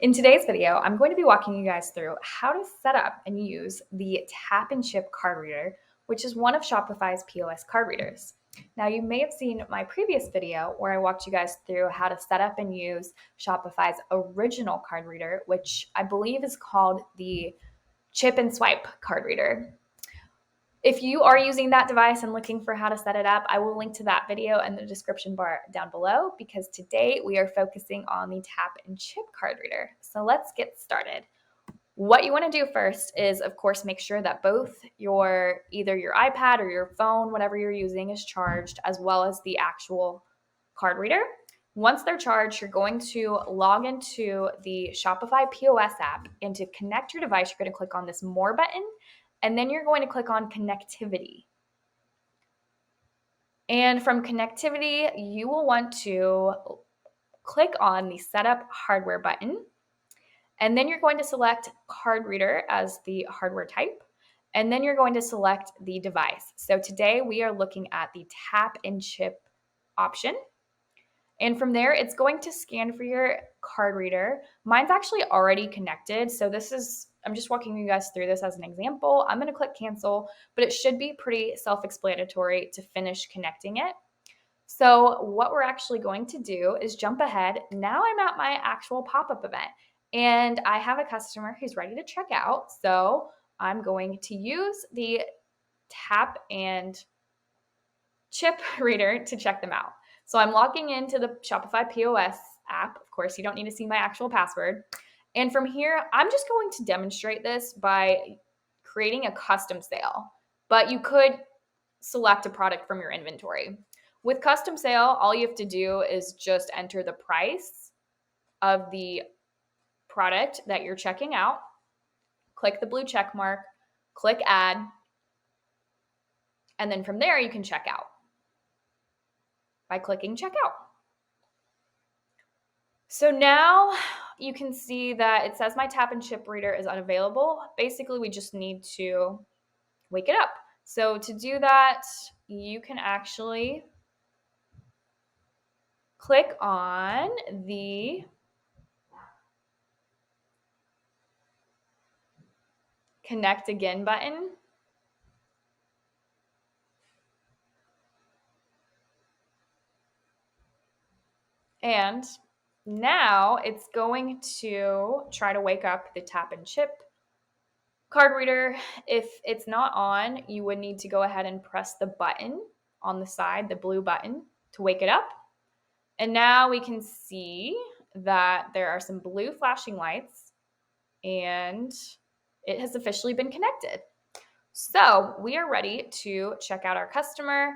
In today's video, I'm going to be walking you guys through how to set up and use the tap and chip card reader, which is one of Shopify's POS card readers. Now, you may have seen my previous video where I walked you guys through how to set up and use Shopify's original card reader, which I believe is called the chip and swipe card reader. If you are using that device and looking for how to set it up, I will link to that video in the description bar down below, because today we are focusing on the tap and chip card reader. So let's get started. What you want to do first is, of course, make sure that both either your iPad or your phone, whatever you're using, is charged, as well as the actual card reader. Once they're charged, you're going to log into the Shopify POS app, and to connect your device, you're going to click on this More button, and then you're going to click on Connectivity. And from Connectivity, you will want to click on the Setup Hardware button, and then you're going to select Card Reader as the hardware type, and then you're going to select the device. So today we are looking at the tap and chip option. And from there, it's going to scan for your card reader. Mine's actually already connected. So I'm just walking you guys through this as an example. I'm going to click cancel, but it should be pretty self-explanatory to finish connecting it. So what we're actually going to do is jump ahead. Now I'm at my actual pop-up event, and I have a customer who's ready to check out. So I'm going to use the tap and chip reader to check them out. So I'm logging into the Shopify POS app. Of course, you don't need to see my actual password. And from here, I'm just going to demonstrate this by creating a custom sale, but you could select a product from your inventory. With custom sale, all you have to do is just enter the price of the product that you're checking out, click the blue check mark, click add, and then from there you can check out by clicking checkout. So now you can see that it says my tap and chip reader is unavailable. Basically, we just need to wake it up. So to do that, you can actually click on the Connect Again button. And now it's going to try to wake up the tap and chip card reader. If it's not on, you would need to go ahead and press the button on the side, the blue button, to wake it up. And now we can see that there are some blue flashing lights, and it has officially been connected. So we are ready to check out our customer,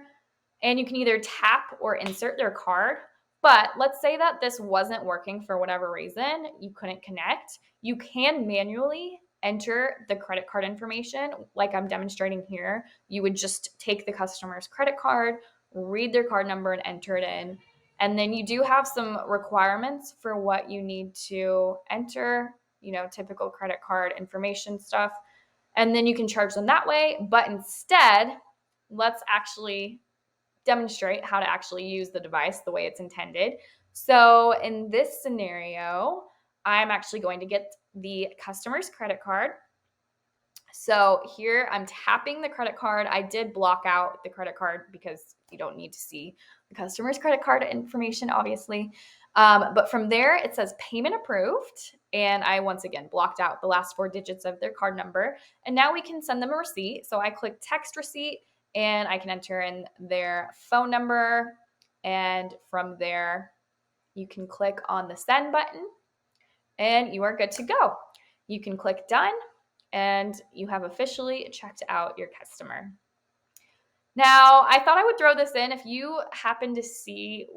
and you can either tap or insert their card. But let's say that this wasn't working for whatever reason, you couldn't connect. You can manually enter the credit card information like I'm demonstrating here. You would just take the customer's credit card, read their card number, and enter it in. And then you do have some requirements for what you need to enter, typical credit card information stuff. And then you can charge them that way. But instead, let's actually demonstrate how to actually use the device the way it's intended. So in this scenario, I'm actually going to get the customer's credit card. So here I'm tapping the credit card. I did block out the credit card because you don't need to see the customer's credit card information, obviously. But from there, it says payment approved. And I, once again, blocked out the last 4 digits of their card number. And now we can send them a receipt. So I click text receipt, and I can enter in their phone number. And from there, you can click on the send button, and you are good to go. You can click done, and you have officially checked out your customer. Now, I thought I would throw this in. If you happen to see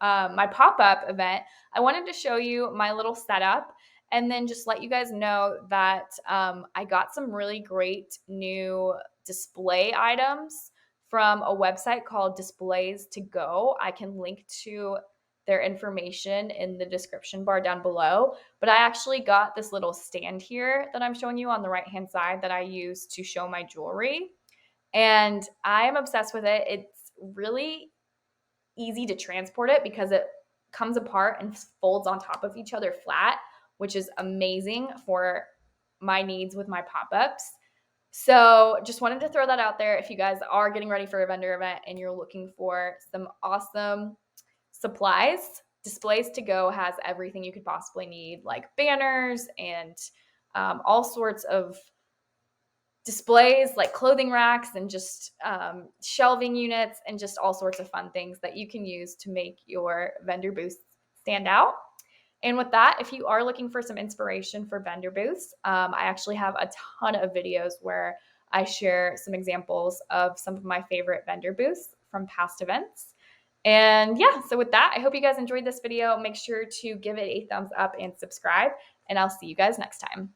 my pop-up event, I wanted to show you my little setup, and then just let you guys know that I got some really great new display items from a website called Displays to Go. I can link to their information in the description bar down below. But I actually got this little stand here that I'm showing you on the right-hand side that I use to show my jewelry. And I am obsessed with it. It's really easy to transport it because it comes apart and folds on top of each other flat. which is amazing for my needs with my pop-ups. So just wanted to throw that out there. If you guys are getting ready for a vendor event and you're looking for some awesome supplies, Displays to Go has everything you could possibly need, like banners and all sorts of displays, like clothing racks and just shelving units and just all sorts of fun things that you can use to make your vendor booths stand out. And with that, if you are looking for some inspiration for vendor booths, I actually have a ton of videos where I share some examples of some of my favorite vendor booths from past events. And yeah, so with that, I hope you guys enjoyed this video. Make sure to give it a thumbs up and subscribe, and I'll see you guys next time.